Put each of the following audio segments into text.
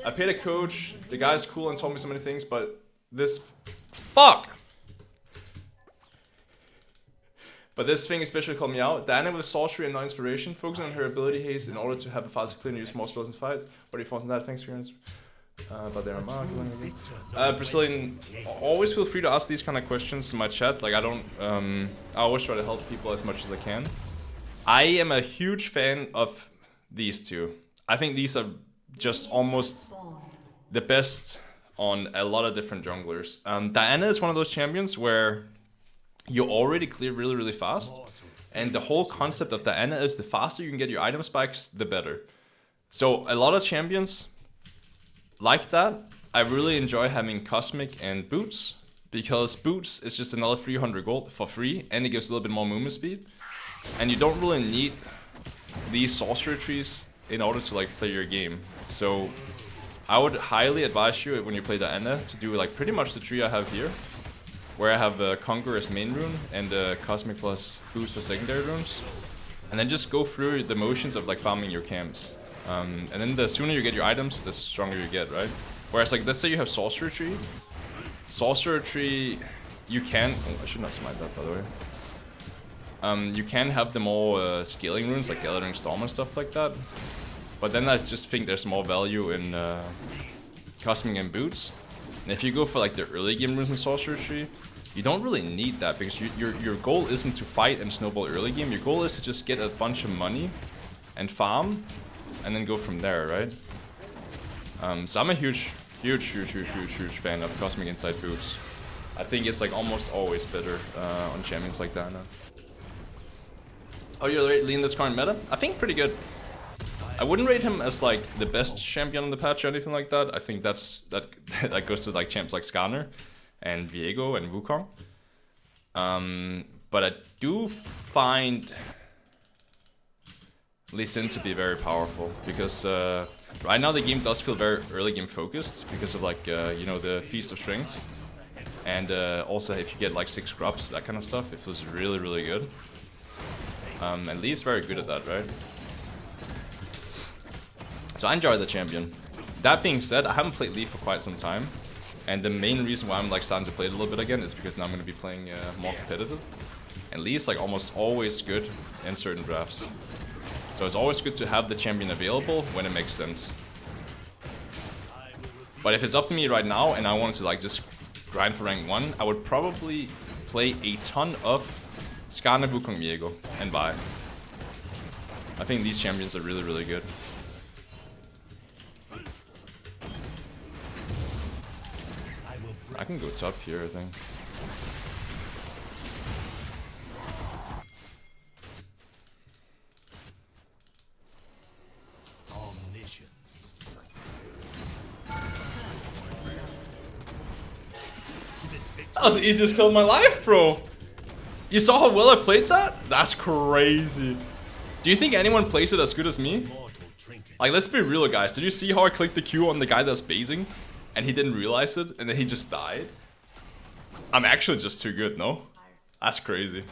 I paid a coach, the guy's cool and told me so many things, but this... Fuck! But this thing especially called me out. Diana with sorcery and no inspiration, focusing on her ability haste in order to have a faster clear and use more spells in fights. What are your thoughts on that? Thanks for your answer. But they're marking. Brazilian, always feel free to ask these kind of questions in my chat. Like I always try to help people as much as I can. I am a huge fan of these two. I think these are just almost the best on a lot of different junglers. Diana is one of those champions where you already clear really, really fast. And the whole concept of Diana is the faster you can get your item spikes, the better. So a lot of champions like that. I really enjoy having Cosmic and Boots, because Boots is just another 300 gold for free, and it gives a little bit more movement speed. And you don't really need these sorcery trees in order to like play your game. So I would highly advise you when you play Diana to do like pretty much the tree I have here, where I have Conqueror as main rune and Cosmic plus Boots as secondary runes. And then just go through the motions of like farming your camps. And then the sooner you get your items, the stronger you get, right? Whereas like, let's say you have Sorcerer Tree. Sorcerer Tree, you can... Oh, I should not smite that, by the way. You can have the more scaling runes, like Gathering Storm and stuff like that. But then I just think there's more value in Cosmic and Boots. And if you go for like the early game runes in Sorcerer Tree, you don't really need that, because your goal isn't to fight and snowball early game. Your goal is to just get a bunch of money and farm, and then go from there, right? So I'm a huge fan of Cosmic Inside Boots. I think it's like almost always better on champions like Diana. How do you rate Lee in this current meta? I think pretty good. I wouldn't rate him as like the best champion on the patch or anything like that. I think that goes to like champs like Skarner and Viego and Wukong. But I do find Lee Sin to be very powerful, because right now the game does feel very early game focused because of like you know, the Feast of Strength, and also if you get like 6 scrubs, that kind of stuff, it feels really, really good. And Lee is very good at that, right? So I enjoy the champion. That being said, I haven't played Lee for quite some time, and the main reason why I'm like starting to play it a little bit again is because now I'm going to be playing more competitive, and Lee is like almost always good in certain drafts. So it's always good to have the champion available when it makes sense. But if it's up to me right now and I wanted to like just grind for rank 1, I would probably play a ton of Skarner, Wukong, Viego, and Vi. I think these champions are really, really good. I can go top here, I think. That was the easiest kill of my life, bro. You saw how well I played that? That's crazy. Do you think anyone plays it as good as me? Like, let's be real, guys. Did you see how I clicked the Q on the guy that's basing and he didn't realize it and then he just died? I'm actually just too good, no? That's crazy.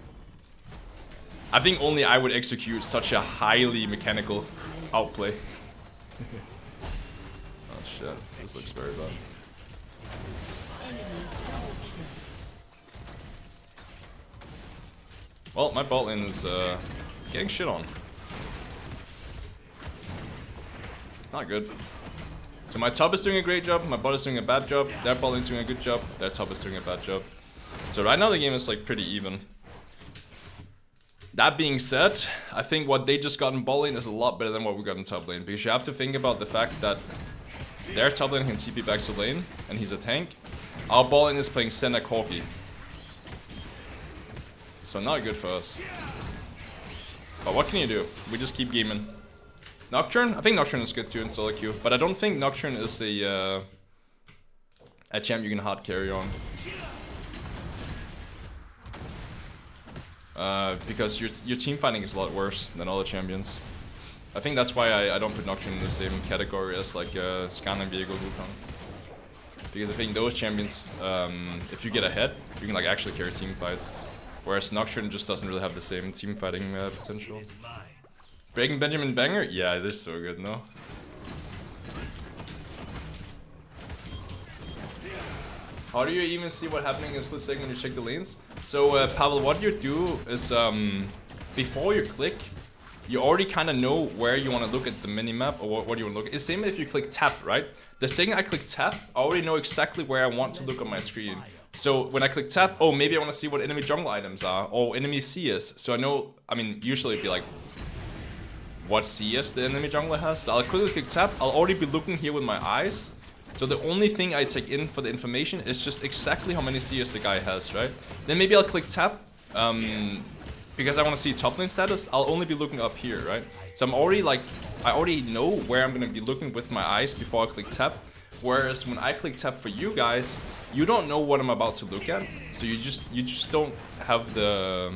I think only I would execute such a highly mechanical outplay. Oh shit, this looks very bad. Well, my bot lane is getting shit on. Not good. So my top is doing a great job, my bot is doing a bad job, their bot lane is doing a good job, their top is doing a bad job. So right now the game is like pretty even. That being said, I think what they just got in bot lane is a lot better than what we got in top lane, because you have to think about the fact that their top lane can TP back to lane, and he's a tank. Our bot lane is playing Senna Corki. So not good for us. But what can you do? We just keep gaming. Nocturne? I think Nocturne is good too in solo queue, but I don't think Nocturne is a champ you can hard carry on. Because your team fighting is a lot worse than all the champions. I think that's why I don't put Nocturne in the same category as like Skarner and Viego, Wukong. Because I think those champions, if you get ahead, you can like actually carry team fights. Whereas Nocturne just doesn't really have the same team fighting potential. Breaking Benjamin Banger? Yeah, they're so good, no? How do you even see what's happening in a split second when you check the lanes? So Pavel, what you do is before you click, you already kind of know where you want to look at the minimap or what you want to look at. It's same if you click tap, right? The second I click tap, I already know exactly where I want to look on my screen. So when I click tap, oh, maybe I want to see what enemy jungle items are or enemy CS. So I know, I mean, usually it'd be like what CS the enemy jungler has. So I'll quickly click tap. I'll already be looking here with my eyes. So the only thing I take in for the information is just exactly how many CS the guy has, right? Then maybe I'll click tap. Because I want to see top lane status, I'll only be looking up here, right? So I'm already like, I already know where I'm going to be looking with my eyes before I click tap. Whereas when I click tap for you guys, you don't know what I'm about to look at. So you just don't have the,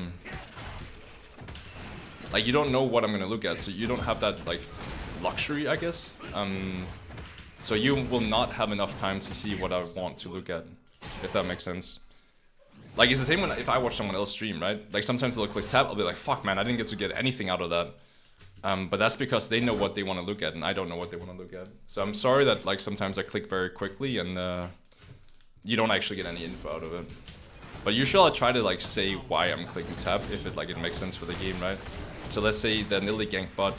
like you don't know what I'm going to look at. So you don't have that like luxury, I guess. So you will not have enough time to see what I want to look at, if that makes sense. Like, it's the same when if I watch someone else stream, right? Like, sometimes they'll click tab, I'll be like, fuck, man, I didn't get to get anything out of that. But that's because they know what they want to look at, and I don't know what they want to look at. So I'm sorry that, like, sometimes I click very quickly, and you don't actually get any info out of it. But usually I'll try to, like, say why I'm clicking tab, if it, like, it makes sense for the game, right? So let's say the NIDALEE gank bot,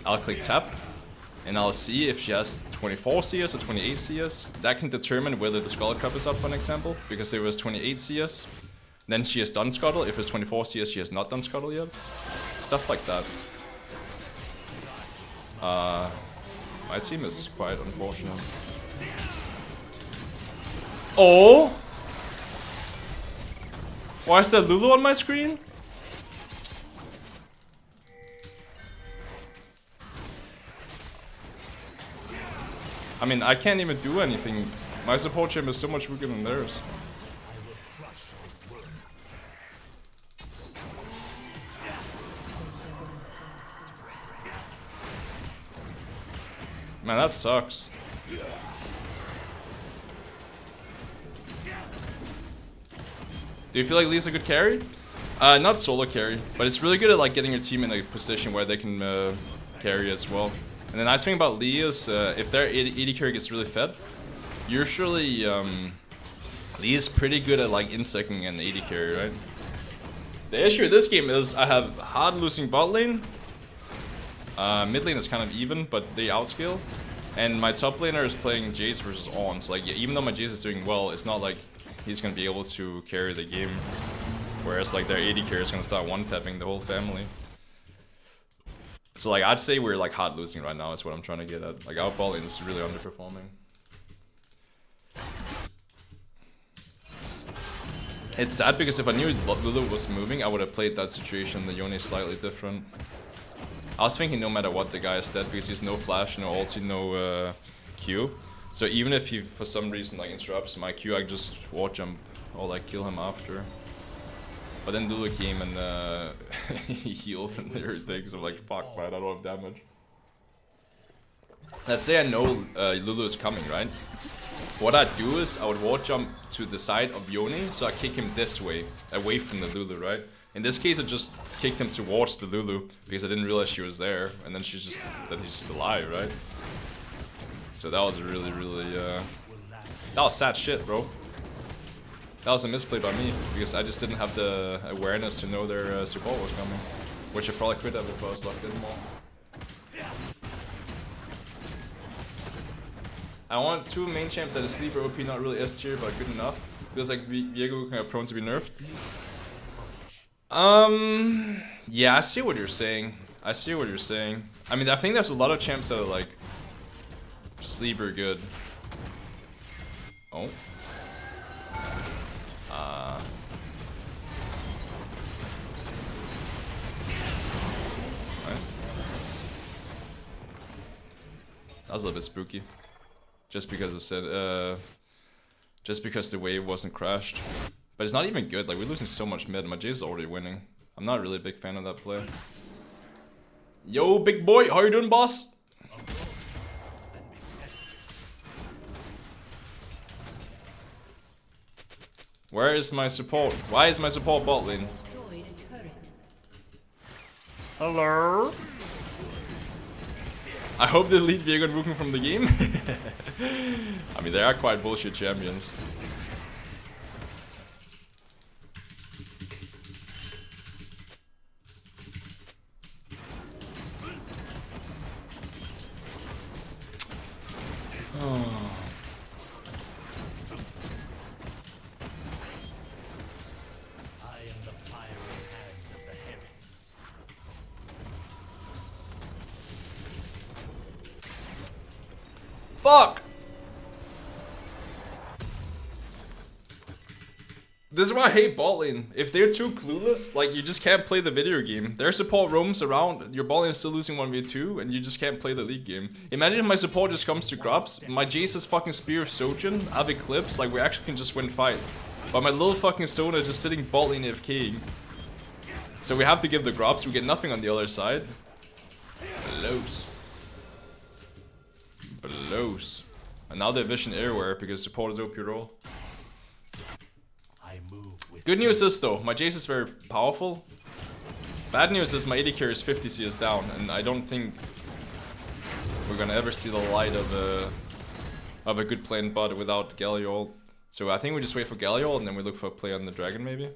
I'll click tab, and I'll see if she has 24 CS or 28 CS. That can determine whether the Scuttle Cup is up, for an example. Because if it was 28 CS, then she has done Scuttle. If it's 24 CS, she has not done Scuttle yet. Stuff like that. My team is quite unfortunate. Oh! Why is there Lulu on my screen? I mean, I can't even do anything. My support champ is so much weaker than theirs. Man, that sucks. Do you feel like Lee's a good carry? Not solo carry, but it's really good at like getting your team in a position where they can carry as well. And the nice thing about Lee is if their AD carry gets really fed, usually Lee is pretty good at like insecting an AD carry, right? The issue with this game is I have hard losing bot lane. Mid lane is kind of even, but they outscale. And my top laner is playing Jace versus Ornn. So like, yeah, even though my Jace is doing well, it's not like he's gonna be able to carry the game. Whereas like their AD carry is gonna start one-tapping the whole family. So like, I'd say we're like hard losing right now, is what I'm trying to get at. Like, our bot lane is really underperforming. It's sad because if I knew Lulu was moving, I would have played that situation. The Yone is slightly different. I was thinking no matter what, the guy is dead because he's no flash, no ulti, no Q. So even if he for some reason like interrupts my Q, I just ward jump or like kill him after. But then Lulu came and he healed and everything, so I'm like, fuck man, I don't have damage. Let's say I know Lulu is coming, right? What I'd do is I would ward jump to the side of Yone, so I kick him this way, away from the Lulu, right? In this case, I just kicked him towards the Lulu because I didn't realize she was there, and then he's just alive, right? So that was really, that was sad shit, bro. That was a misplay by me because I just didn't have the awareness to know their support was coming, which I probably could have if I was locked in more. I want two main champs that are sleeper OP, not really S tier, but good enough. Feels like Viego kind of prone to be nerfed. Yeah, I see what you're saying. I see what you're saying. I mean, I think there's a lot of champs that are like sleeper good. Oh. Nice. That was a little bit spooky. Just because just because the wave wasn't crashed. But it's not even good, like we're losing so much mid, my Jace is already winning. I'm not really a big fan of that play. Yo, big boy, how you doing, boss? Where is my support? Why is my support bot lane? Hello? I hope they leave Viego and Wukong from the game. I mean, they are quite bullshit champions. Fuck! This is why I hate bot lane. If they're too clueless, like, you just can't play the video game. Their support roams around, your bot lane is still losing 1v2, and you just can't play the league game. Imagine if my support just comes to grubs, my Jace's fucking Spear of Sojin, I've Eclipse, like, we actually can just win fights. But my little fucking Sona is just sitting bot lane AFKing. So we have to give the grubs, we get nothing on the other side. Blows. Blows. And now they vision everywhere because support is OP roll. Good news is though, my Jace is very powerful. Bad news is my AD carry is 50 CS down, and I don't think we're gonna ever see the light of a good play in bot without Galio. So I think we just wait for Galio and then we look for a play on the dragon maybe.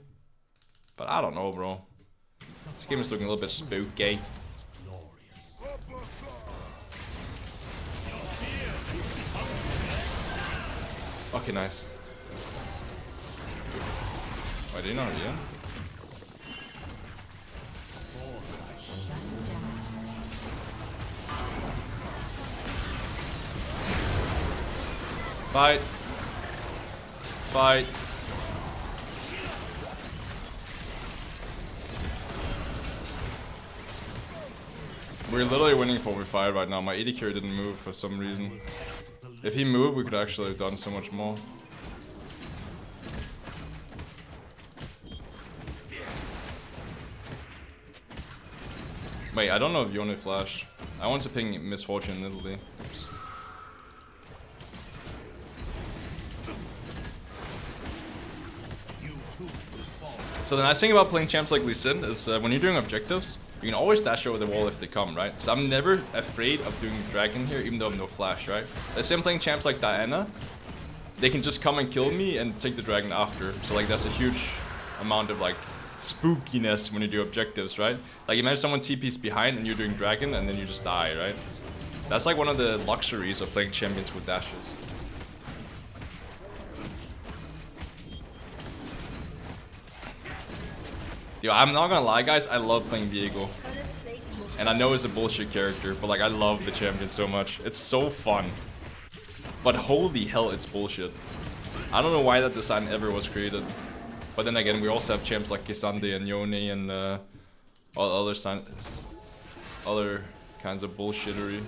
But I don't know, bro. This game is looking a little bit spooky. Okay, nice. Why did he not react? Fight. Fight. We're literally winning 4v5 right now. My AD carry didn't move for some reason. If he moved, we could actually have done so much more. Wait, I don't know if Yone flashed. I want to ping Misfortune in Italy. Oops. So the nice thing about playing champs like Lee Sin is when you're doing objectives, you can always dash over the wall if they come, right? So I'm never afraid of doing dragon here, even though I have no flash, right? Let's say I'm playing champs like Diana, they can just come and kill me and take the dragon after. So like that's a huge amount of like spookiness when you do objectives, right? Like imagine someone TP's behind and you're doing dragon and then you just die, right? That's like one of the luxuries of playing champions with dashes. Yo, I'm not gonna lie guys, I love playing Viego. And I know it's a bullshit character, but like I love the champion so much. It's so fun. But holy hell, it's bullshit. I don't know why that design ever was created. But then again, we also have champs like Kisande and Yone and all other kinds of bullshittery.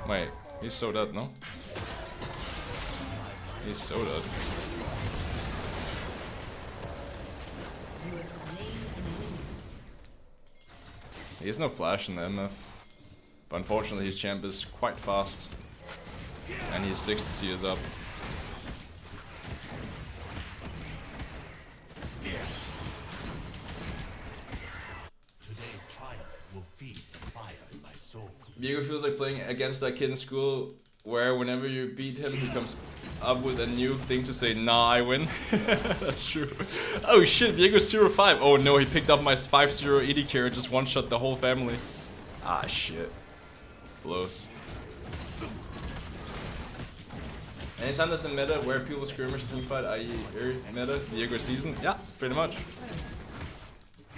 Wait, he's so dead, no? He's so dead. He has no flash in the MF. But unfortunately his champ is quite fast. And he's 60 CS up. Today's triumph will feed the fire in my soul. Viego feels like playing against that kid in school where whenever you beat him he comes up with a new thing to say, nah, I win. That's true. Oh shit, Viego's 0-5. Oh no, he picked up my 5-0 AD carry, just one-shot the whole family. Ah shit. Blows. Anytime there's a meta where people skirmish and teamfight, i.e. Earth meta, Viego is decent? Yeah, pretty much.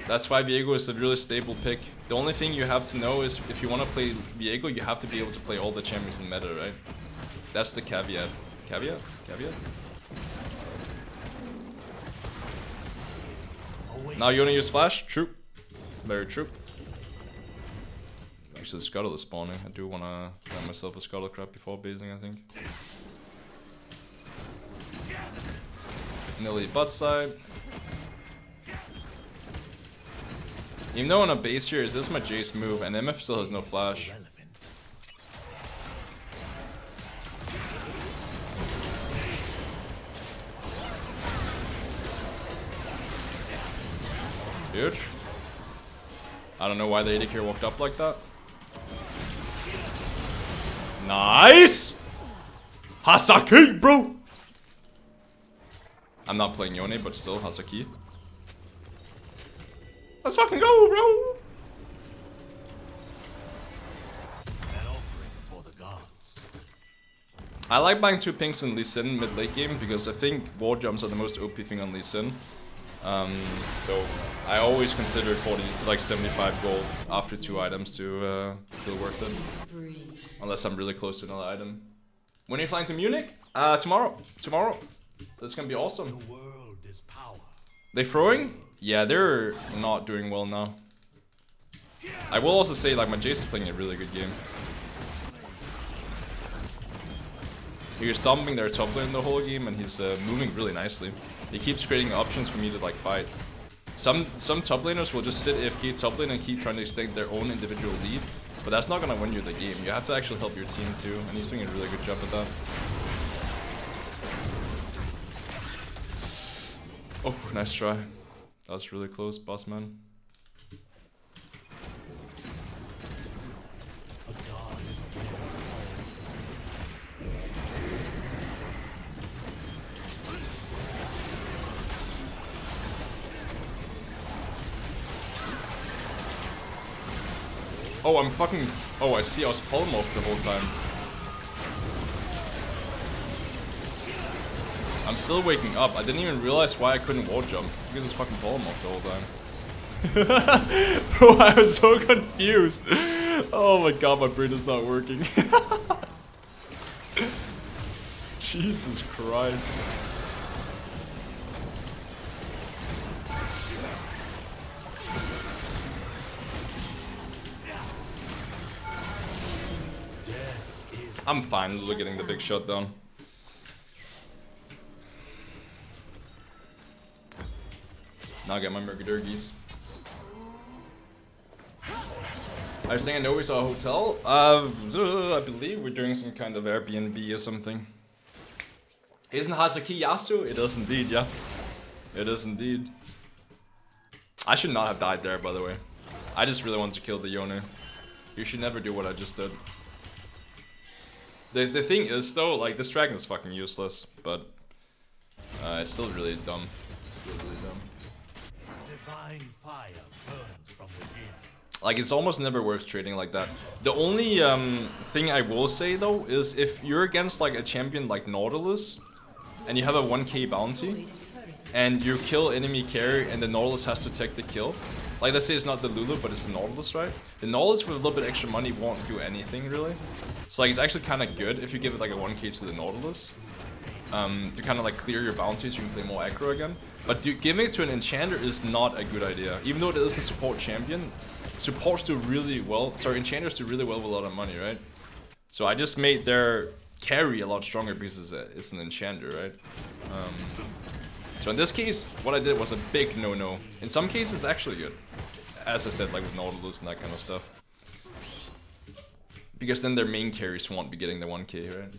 That's why Viego is a really stable pick. The only thing you have to know is if you want to play Viego, you have to be able to play all the champions in meta, right? That's the caveat. Caveat? Caveat? Now you wanna use flash? True. Very true. Actually, the scuttle is spawning. I do wanna grab myself a scuttle crab before basing, I think. Nidalee butt side. Even though on a base here, is this my Jace move, and MF still has no flash. Huge. I don't know why the AD carry walked up like that. Nice! Hasaki, bro! I'm not playing Yone, but still, Hasaki. Let's fucking go, bro! I like buying 2 pinks in Lee Sin mid late game because I think wall jumps are the most OP thing on Lee Sin. So I always consider 40, like 75 gold after 2 items to feel worth it. Unless I'm really close to another item. When are you flying to Munich? Tomorrow. Tomorrow. That's gonna be awesome. They throwing? Yeah, they're not doing well now. I will also say like my Jace is playing a really good game. He was stomping their top lane the whole game and he's moving really nicely. He keeps creating options for me to like fight. Some top laners will just sit AFK top lane and keep trying to extend their own individual lead, but that's not gonna win you the game. You have to actually help your team too, and he's doing a really good job at that. Oh, nice try. That was really close, boss man. Oh, I'm fucking... Oh, I see, I was polymorphed the whole time. I'm still waking up. I didn't even realize why I couldn't wall jump. Because it's fucking polymorphed the whole time. Bro, I was so confused. Oh my god, my brain is not working. Jesus Christ. I'm fine getting the big shutdown. Now I get my Murkadurgis. I was saying I know we saw a hotel. I believe we're doing some kind of Airbnb or something. Isn't Hasaki Yasuo? It is indeed, yeah. It is indeed. I should not have died there, by the way. I just really wanted to kill the Yone. You should never do what I just did. The thing is though, like this dragon is fucking useless, but it's still really dumb. Still really dumb. Divine fire burns from within. Like it's almost never worth trading like that. The only thing I will say though is if you're against like a champion like Nautilus and you have a 1k bounty and you kill enemy carry and the Nautilus has to take the kill. Like let's say it's not the Lulu but it's the Nautilus, right? The Nautilus with a little bit extra money won't do anything really. So like it's actually kind of good if you give it like a 1k to the Nautilus. To kind of like clear your bounties, you can play more aggro again. But giving it to an enchanter is not a good idea. Even though it is a support champion, supports do really well. Sorry, enchanters do really well with a lot of money, right? So I just made their carry a lot stronger because it's an enchanter, right? So in this case, what I did was a big no-no. In some cases, actually good. As I said, like with Nautilus and that kind of stuff. Because then their main carries won't be getting the 1k, right?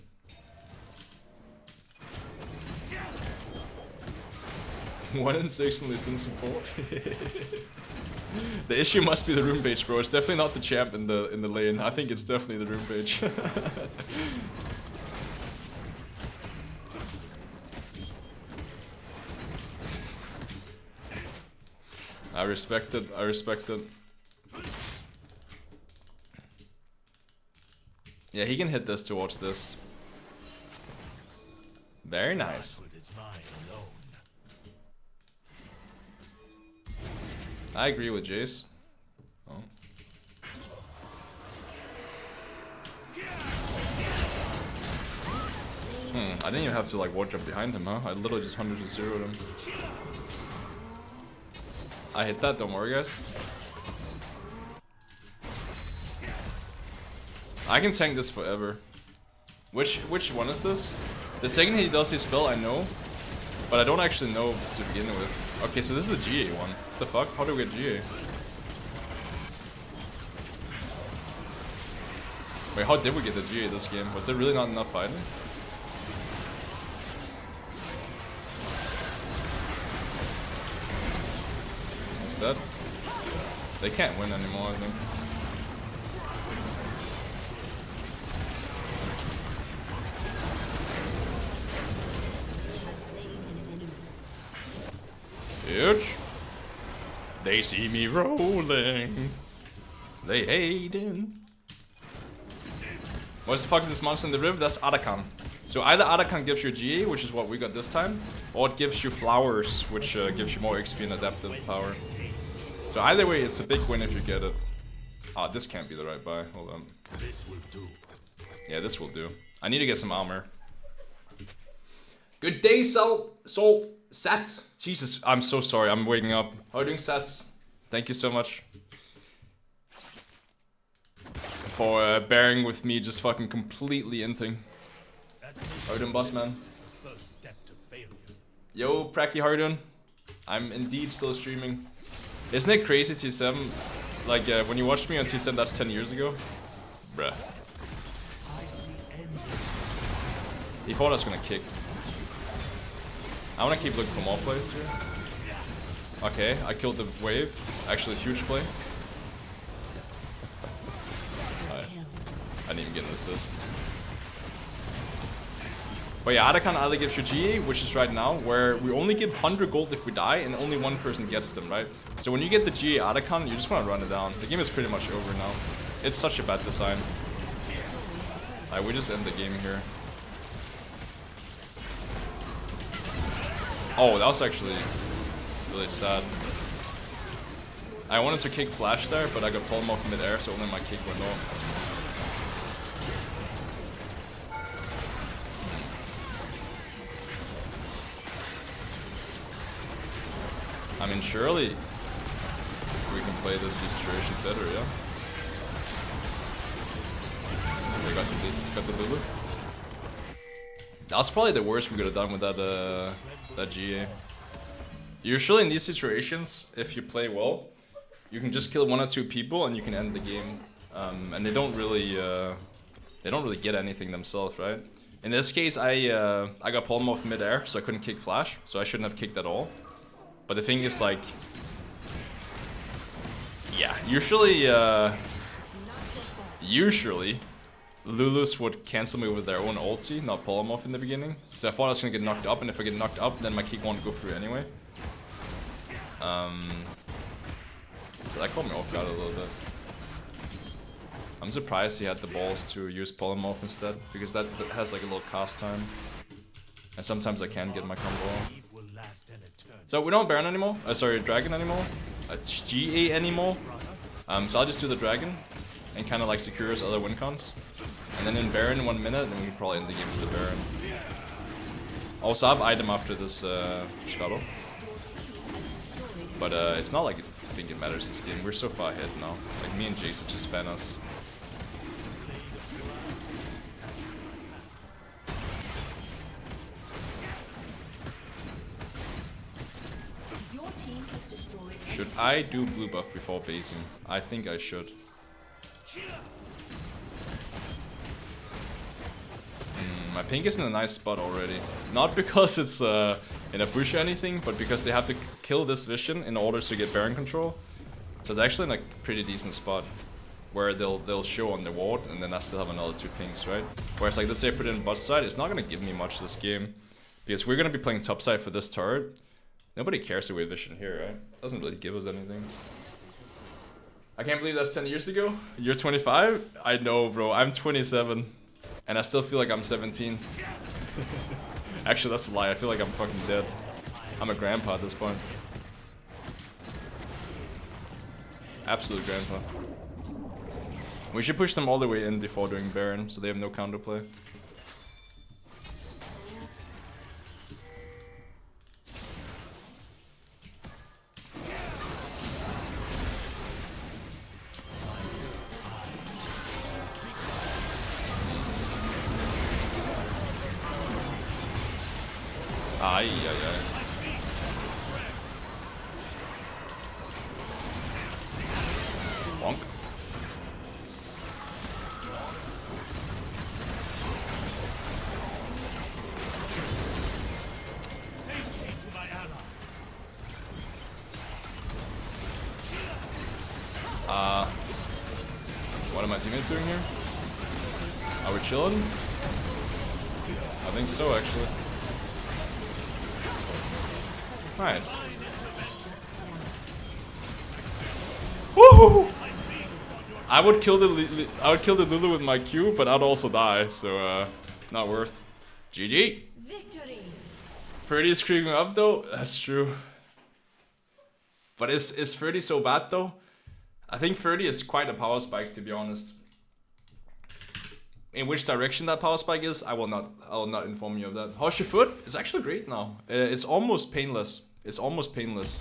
One in 6 in listen support. The issue must be the rune page, bro. It's definitely not the champ in the lane. I think it's definitely the rune page. I respect it. I respect it. Yeah, he can hit this to watch this. Very nice. I agree with Jace. Oh. I didn't even have to like watch up behind him, huh? I literally just 100-0'd him. I hit that, don't worry guys. I can tank this forever. Which one is this? The second he does his spell I know, but I don't actually know to begin with. Okay, so this is the GA one. What the fuck? How do we get GA? Wait, how did we get the GA this game? Was there really not enough fighting? It's dead. They can't win anymore, I think. Huge. They see me rolling. They hating. What's the fuck is this monster in the river? That's Arakan. So either Arakan gives you GA, which is what we got this time, or it gives you flowers, which gives you more XP and adaptive power. So either way, it's a big win if you get it. Ah, this can't be the right buy. Hold on. This will do. Yeah, this will do. I need to get some armor. Good day, Salt, Sat. Jesus, I'm so sorry. I'm waking up. How are you doing, Sats? Thank you so much for bearing with me, just fucking completely inting. How you doing, boss man? Yo, Pracky, how you doing? I'm indeed still streaming. Isn't it crazy, T7? Like, when you watched me on T7, that's 10 years ago? Bruh. He thought I was gonna kick. I wanna keep looking for more plays here. Okay, I killed the wave. Actually, huge play. Nice. I didn't even get an assist. But yeah, Arakan either gives you GA, which is right now, where we only give 100 gold if we die, and only one person gets them, right? So when you get the GA Arakan, you just want to run it down. The game is pretty much over now. It's such a bad design. Alright, we just end the game here. Oh, that was actually really sad. I wanted to kick flash there, but I got pulled off mid-air, so only my kick went off. I mean, surely we can play this situation better, yeah? We got the Lulu. That's probably the worst we could have done with that GA. Usually in these situations, if you play well, you can just kill 1 or 2 people and you can end the game. And they don't really get anything themselves, right? In this case, I got pulled off mid-air, so I couldn't kick flash, so I shouldn't have kicked at all. But the thing is, like, yeah, usually Lulus would cancel me with their own ulti, not pull them off in the beginning. So I thought I was gonna get knocked up, and if I get knocked up, then my kick won't go through anyway. So that caught me off guard a little bit. I'm surprised he had the balls to use polymorph instead, because that has like a little cast time. And sometimes I can get my combo off. So we don't Baron anymore, sorry, Dragon anymore, GA anymore. So I'll just do the Dragon and kind of like secure his other win cons. And then in Baron 1 minute, then we can probably end the game with the Baron. Also I have item after this Scuttle. But it's not like I think it matters this game, we're so far ahead now. Like me and Jason just fan us. Should I do blue buff before basing? I think I should. My pink is in a nice spot already. Not because it's in a bush or anything, but because they have to kill this vision in order to get Baron control. So it's actually in a pretty decent spot where they'll show on the ward, and then I still have another 2 pinks, right? Whereas like this, they put it in bot side, it's not gonna give me much this game because we're gonna be playing top side for this turret. Nobody cares away vision here, right? Doesn't really give us anything. I can't believe that's 10 years ago. You're 25? I know, bro. I'm 27. And I still feel like I'm 17. Actually, that's a lie. I feel like I'm fucking dead. I'm a grandpa at this point. Absolute grandpa. We should push them all the way in before doing Baron, so they have no counterplay. Ay, ay, ay. Bonk. What are my teammates doing here? Are we chilling? I think so, actually. Nice. Woohoo! I would kill the Lulu with my Q, but I'd also die, so not worth. GG. Victory. 30 is creeping up though. That's true. But is 30 so bad though? I think 30 is quite a power spike, to be honest. In which direction that power spike is, I will not inform you of that. How's your foot? It's actually great now. It's almost painless. It's almost painless.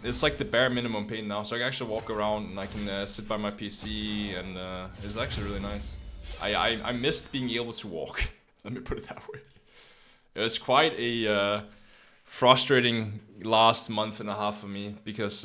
It's like the bare minimum pain now, so I can actually walk around and I can sit by my PC, and it's actually really nice. I missed being able to walk. Let me put it that way. It was quite a frustrating last month and a half for me because